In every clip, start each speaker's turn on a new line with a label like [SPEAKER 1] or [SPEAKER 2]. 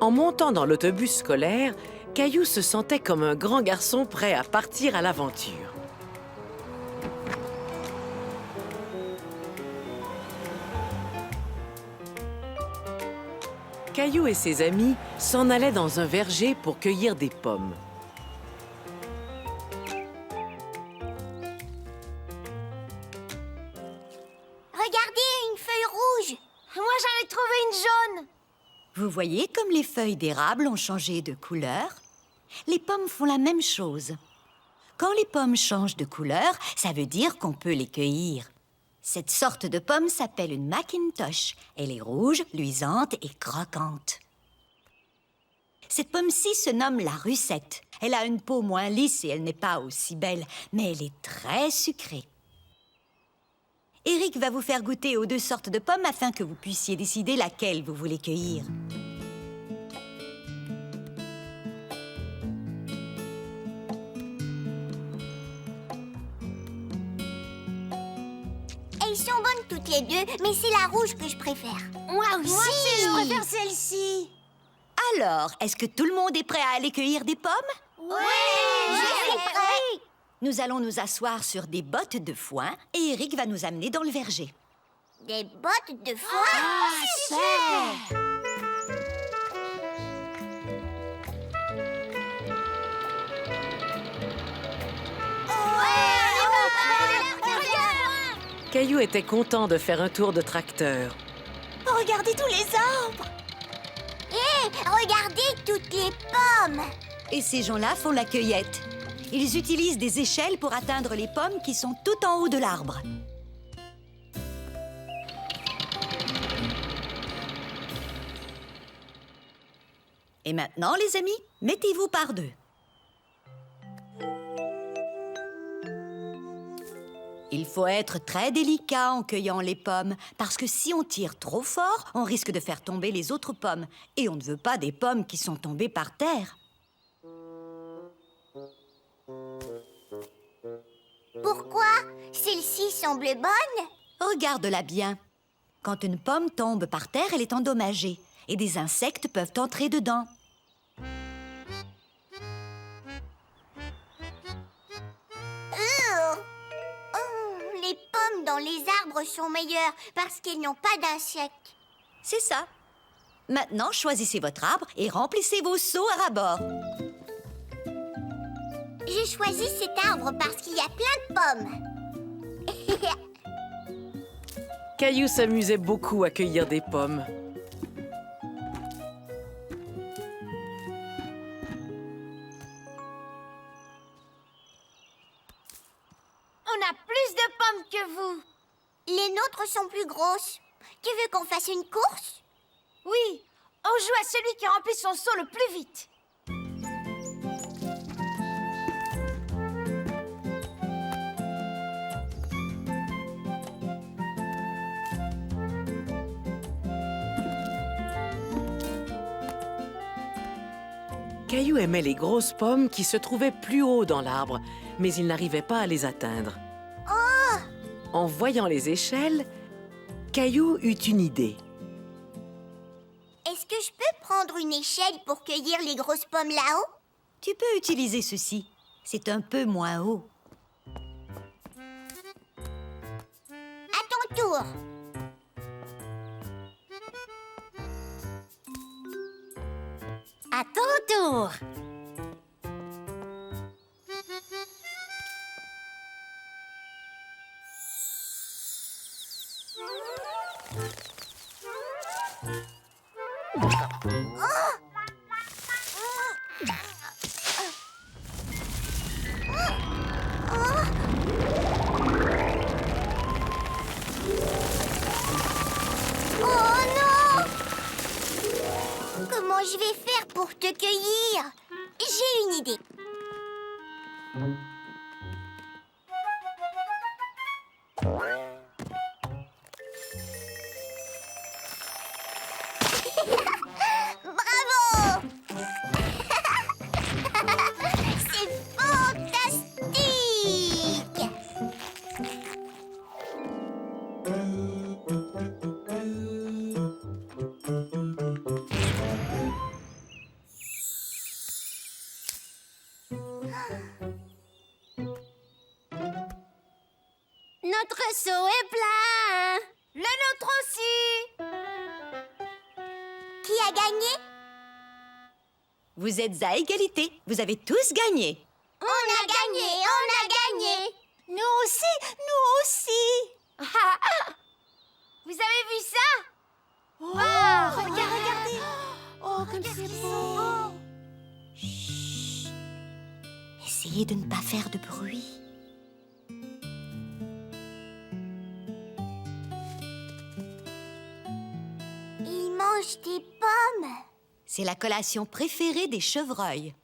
[SPEAKER 1] En montant dans l'autobus scolaire, Caillou se sentait comme un grand garçon prêt à partir à l'aventure. Caillou et ses amis s'en allaient dans un verger pour cueillir des pommes.
[SPEAKER 2] Regardez, une feuille rouge. Moi, j'en ai trouvé une jaune.
[SPEAKER 3] Vous voyez comme les feuilles d'érable ont changé de couleur? Les pommes font la même chose. Quand les pommes changent de couleur, ça veut dire qu'on peut les cueillir. Cette sorte de pomme s'appelle une Macintosh. Elle est rouge, luisante et croquante. Cette pomme-ci se nomme la russette. Elle a une peau moins lisse et elle n'est pas aussi belle, mais elle est très sucrée. Eric va vous faire goûter aux deux sortes de pommes afin que vous puissiez décider laquelle vous voulez cueillir.
[SPEAKER 2] Elles sont bonnes toutes les deux, mais c'est la rouge que je préfère. Moi aussi, je préfère celle-ci.
[SPEAKER 3] Alors, est-ce que tout le monde est prêt à aller cueillir des pommes?
[SPEAKER 2] Oui, je suis prêt.
[SPEAKER 3] Nous allons nous asseoir sur des bottes de foin et Eric va nous amener dans le verger.
[SPEAKER 2] Des bottes de foin. Super.
[SPEAKER 1] Caillou était content de faire un tour de tracteur.
[SPEAKER 2] Regardez tous les arbres. Hé, regardez toutes les pommes.
[SPEAKER 3] Et ces gens-là font la cueillette. Ils utilisent des échelles pour atteindre les pommes qui sont tout en haut de l'arbre. Et maintenant, les amis, mettez-vous par deux. Il faut être très délicat en cueillant les pommes, parce que si on tire trop fort, on risque de faire tomber les autres pommes. Et on ne veut pas des pommes qui sont tombées par terre.
[SPEAKER 2] Pourquoi? Celle-ci semble bonne.
[SPEAKER 3] Regarde-la bien. Quand une pomme tombe par terre, elle est endommagée. Et des insectes peuvent entrer dedans.
[SPEAKER 2] Les pommes dans les arbres sont meilleures parce qu'elles n'ont pas d'insectes.
[SPEAKER 3] C'est ça. Maintenant, choisissez votre arbre et remplissez vos seaux à ras-bord.
[SPEAKER 2] J'ai choisi cet arbre parce qu'il y a plein de pommes.
[SPEAKER 1] Caillou s'amusait beaucoup à cueillir des pommes.
[SPEAKER 2] On a plus de pommes que vous. Les nôtres sont plus grosses. Tu veux qu'on fasse une course?
[SPEAKER 4] Oui, on joue à celui qui remplit son seau le plus vite.
[SPEAKER 1] Caillou aimait les grosses pommes qui se trouvaient plus haut dans l'arbre, mais il n'arrivait pas à les atteindre. En voyant les échelles, Caillou eut une idée.
[SPEAKER 2] Est-ce que je peux prendre une échelle pour cueillir les grosses pommes là-haut?
[SPEAKER 3] Tu peux utiliser ceci. C'est un peu moins haut.
[SPEAKER 2] À ton tour.
[SPEAKER 3] À ton tour.
[SPEAKER 2] Oh non! Comment je vais faire pour te cueillir? J'ai une idée. Bravo! C'est fantastique! Notre seau est plein.
[SPEAKER 4] Le nôtre aussi.
[SPEAKER 2] Qui a gagné?
[SPEAKER 3] Vous êtes à égalité. Vous avez tous gagné.
[SPEAKER 2] On a gagné, on a gagné.
[SPEAKER 4] Nous aussi. Vous avez vu ça?
[SPEAKER 2] Regardez.
[SPEAKER 4] Oh, comme c'est beau.
[SPEAKER 3] Essayez de ne pas faire de bruit.
[SPEAKER 2] Il mange des pommes.
[SPEAKER 3] C'est la collation préférée des chevreuils.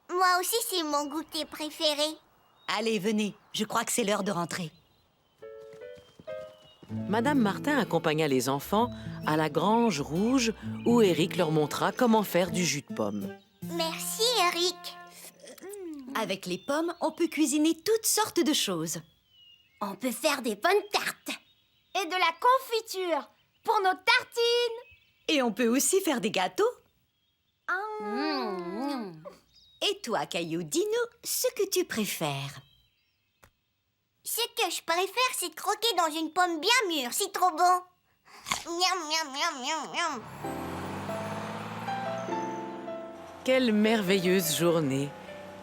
[SPEAKER 2] Moi aussi, c'est mon goûter préféré.
[SPEAKER 3] Allez, venez. Je crois que c'est l'heure de rentrer.
[SPEAKER 1] Madame Martin accompagna les enfants à la grange rouge où Eric leur montra comment faire du jus de pomme.
[SPEAKER 2] Merci, Eric.
[SPEAKER 3] Avec les pommes, on peut cuisiner toutes sortes de choses.
[SPEAKER 2] On peut faire des bonnes tartes.
[SPEAKER 4] Et de la confiture pour nos tartines.
[SPEAKER 3] Et on peut aussi faire des gâteaux.
[SPEAKER 2] Mmh.
[SPEAKER 3] Et toi, Caillou, dis-nous ce que tu préfères.
[SPEAKER 2] Ce que je préfère, c'est de croquer dans une pomme bien mûre. C'est trop bon. Miam, miam, miam, miam, miam.
[SPEAKER 1] Quelle merveilleuse journée!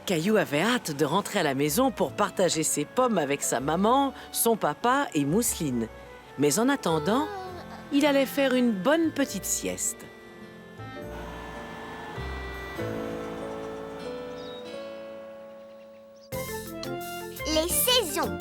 [SPEAKER 1] Caillou avait hâte de rentrer à la maison pour partager ses pommes avec sa maman, son papa et Mousseline. Mais en attendant, il allait faire une bonne petite sieste.
[SPEAKER 2] Les saisons.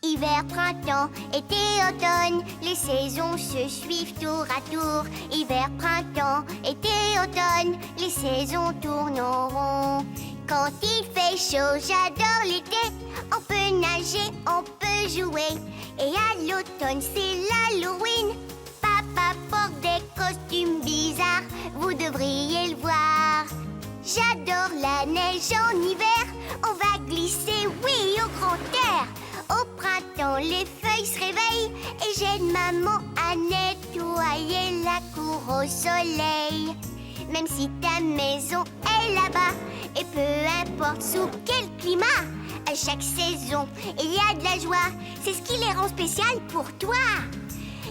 [SPEAKER 2] Hiver, printemps, été, automne, les saisons se suivent tour à tour. Hiver, printemps, été, automne, les saisons tournent en rond. Quand il fait chaud, j'adore l'été. On peut nager, on peut jouer. Et à l'automne, c'est l'Halloween. Papa porte des costumes bizarres, vous devriez le voir. J'adore la neige en hiver, on va glisser, oui, au grand air. Au printemps, les feuilles se réveillent et j'aide maman à nettoyer la cour au soleil. Même si ta maison est là-bas, et peu importe sous quel climat, à chaque saison, il y a de la joie, c'est ce qui les rend spéciales pour toi.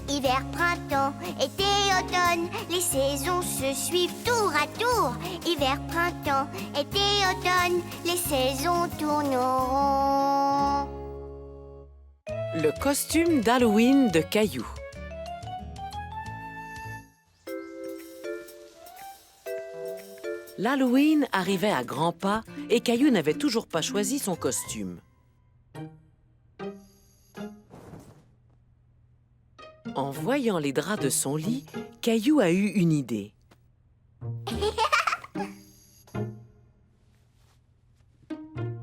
[SPEAKER 2] Hiver, printemps, été, automne, les saisons se suivent tour à tour. Hiver, printemps, été, automne, les saisons tourneront.
[SPEAKER 1] Le costume d'Halloween de Caillou. L'Halloween arrivait à grands pas et Caillou n'avait toujours pas choisi son costume. En voyant les draps de son lit, Caillou a eu une idée.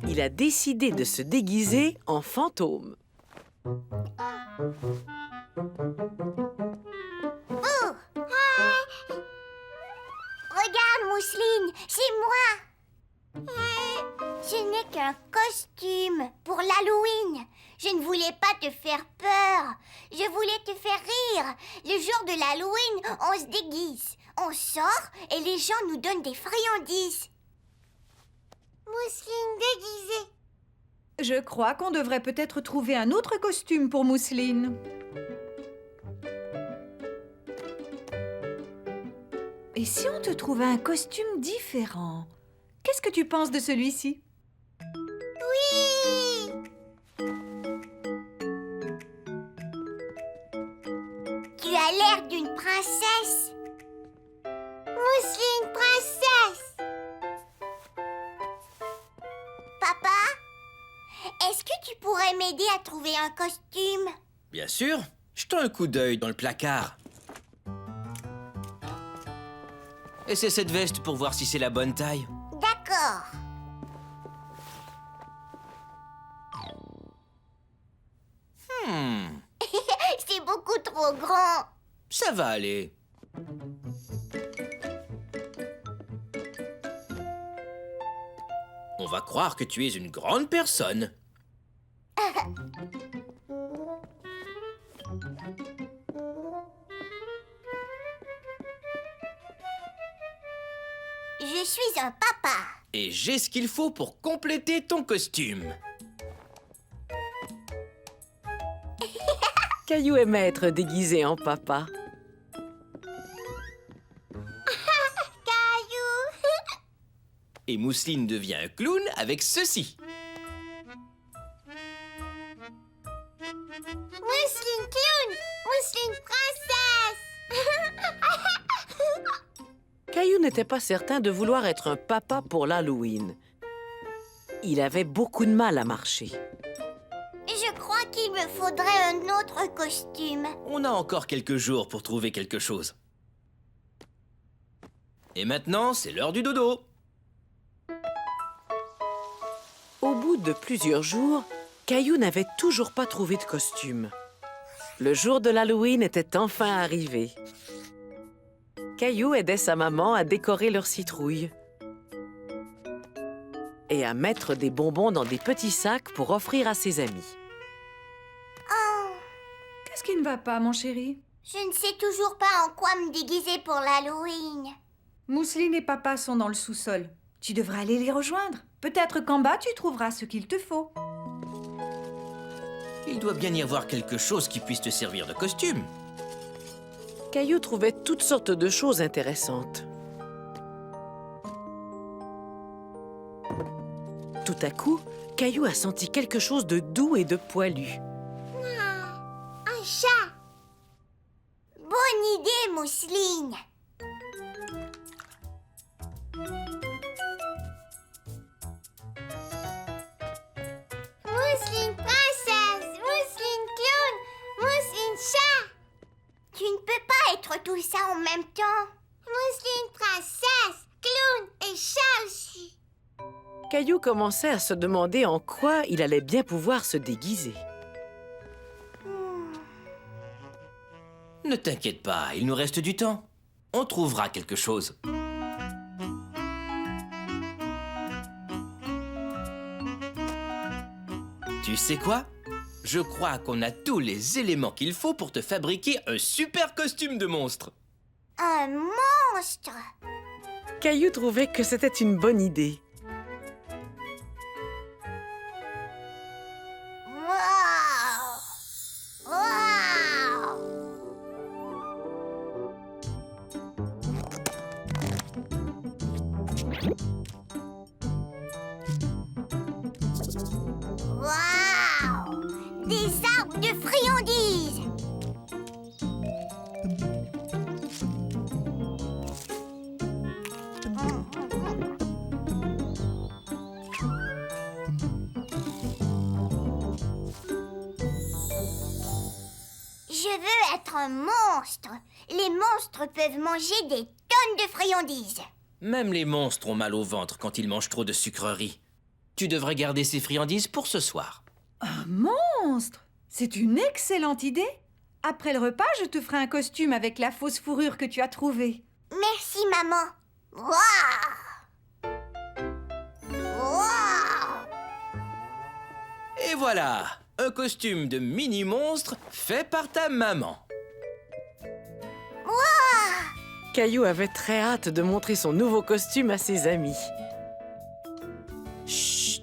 [SPEAKER 1] Il a décidé de se déguiser en fantôme.
[SPEAKER 2] Regarde, Mousseline, c'est moi. Ce n'est qu'un costume pour l'Halloween. Je ne voulais pas te faire peur. Je voulais te faire rire. Le jour de l'Halloween, on se déguise. On sort et les gens nous donnent des friandises. Mousseline déguisée.
[SPEAKER 5] Je crois qu'on devrait peut-être trouver un autre costume pour Mousseline. Et si on te trouvait un costume différent? Qu'est-ce que tu penses de celui-ci?
[SPEAKER 2] Oui! Tu as l'air d'une princesse. Mousseline princesse. Papa, est-ce que tu pourrais m'aider à trouver un costume?
[SPEAKER 6] Bien sûr. Jetons un coup d'œil dans le placard. Essaie cette veste pour voir si c'est la bonne taille.
[SPEAKER 2] D'accord. C'est beaucoup trop grand.
[SPEAKER 6] Ça va aller. On va croire que tu es une grande personne.
[SPEAKER 2] Je suis un papa.
[SPEAKER 6] Et j'ai ce qu'il faut pour compléter ton costume.
[SPEAKER 1] Caillou aimait être déguisé en papa.
[SPEAKER 2] Caillou.
[SPEAKER 6] Et Mousseline devient un clown avec ceci.
[SPEAKER 2] Mousseline clown, Mousseline princesse.
[SPEAKER 1] Caillou n'était pas certain de vouloir être un papa pour l'Halloween. Il avait beaucoup de mal à marcher.
[SPEAKER 2] Je crois qu'il me faudrait un autre costume.
[SPEAKER 6] On a encore quelques jours pour trouver quelque chose. Et maintenant, c'est l'heure du dodo.
[SPEAKER 1] Au bout de plusieurs jours, Caillou n'avait toujours pas trouvé de costume. Le jour de l'Halloween était enfin arrivé. Caillou aidait sa maman à décorer leur citrouille et à mettre des bonbons dans des petits sacs pour offrir à ses amis.
[SPEAKER 2] Oh,
[SPEAKER 5] Qu'est-ce qui ne va pas, mon chéri?
[SPEAKER 2] je ne sais toujours pas en quoi me déguiser pour l'Halloween.
[SPEAKER 5] Mousseline et papa sont dans le sous-sol. Tu devrais aller les rejoindre. Peut-être qu'en bas, tu trouveras ce qu'il te faut.
[SPEAKER 6] Il doit bien y avoir quelque chose qui puisse te servir de costume.
[SPEAKER 1] Caillou trouvait toutes sortes de choses intéressantes. Tout à coup, Caillou a senti quelque chose de doux et de poilu.
[SPEAKER 2] Un chat. Bonne idée, Mousseline. Mousseline princesse, Mousseline clown, Mousseline chat. Tu ne peux pas être tout ça en même temps. Mousseline princesse, clown et chat aussi.
[SPEAKER 1] Caillou commençait à se demander en quoi il allait bien pouvoir se déguiser.
[SPEAKER 6] Ne t'inquiète pas, il nous reste du temps. On trouvera quelque chose. Tu sais quoi? Je crois qu'on a tous les éléments qu'il faut pour te fabriquer un super costume de monstre.
[SPEAKER 2] Un monstre.
[SPEAKER 1] Caillou trouvait que c'était une bonne idée.
[SPEAKER 2] Wow. Wow. Wow. Des arbres de friandises. Je veux être un monstre. Les monstres peuvent manger des tonnes de friandises.
[SPEAKER 6] Même les monstres ont mal au ventre quand ils mangent trop de sucreries. Tu devrais garder ces friandises pour ce soir.
[SPEAKER 5] Un monstre! C'est une excellente idée. Après le repas, je te ferai un costume avec la fausse fourrure que tu as trouvée.
[SPEAKER 2] Merci, maman. Waouh! Waouh!
[SPEAKER 6] Et voilà, un costume de mini-monstre fait par ta maman.
[SPEAKER 1] Caillou avait très hâte de montrer son nouveau costume à ses amis.
[SPEAKER 6] Chut!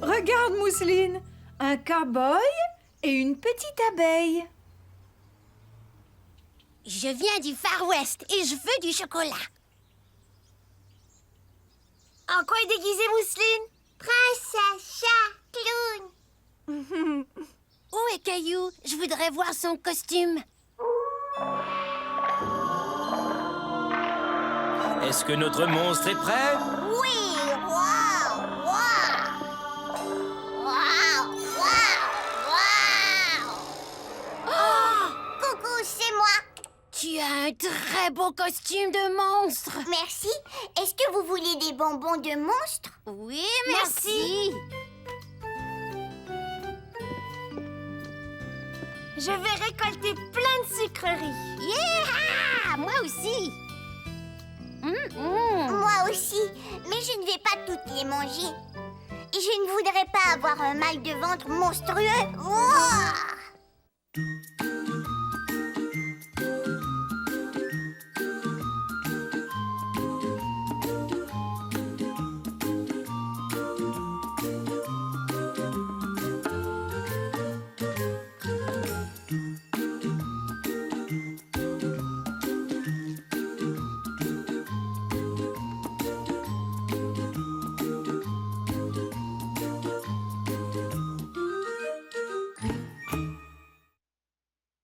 [SPEAKER 5] Regarde, Mousseline, un cow-boy et une petite abeille.
[SPEAKER 2] Je viens du Far West et je veux du chocolat.
[SPEAKER 4] En quoi est déguisée Mousseline?
[SPEAKER 2] Princesse, chat, clown.
[SPEAKER 4] Où est Caillou? Je voudrais voir son costume.
[SPEAKER 6] Est-ce que notre monstre est prêt?
[SPEAKER 2] Oui, waouh, waouh. Waouh, waouh, waouh. Oh, coucou, c'est moi.
[SPEAKER 4] Tu as un très beau costume de monstre.
[SPEAKER 2] Merci. Est-ce que vous voulez des bonbons de monstre?
[SPEAKER 4] Oui, merci. Je vais récolter plein de sucreries.
[SPEAKER 2] Yeah! Moi aussi. Moi aussi. Mais je ne vais pas toutes les manger. Et je ne voudrais pas avoir un mal de ventre monstrueux. Ouah!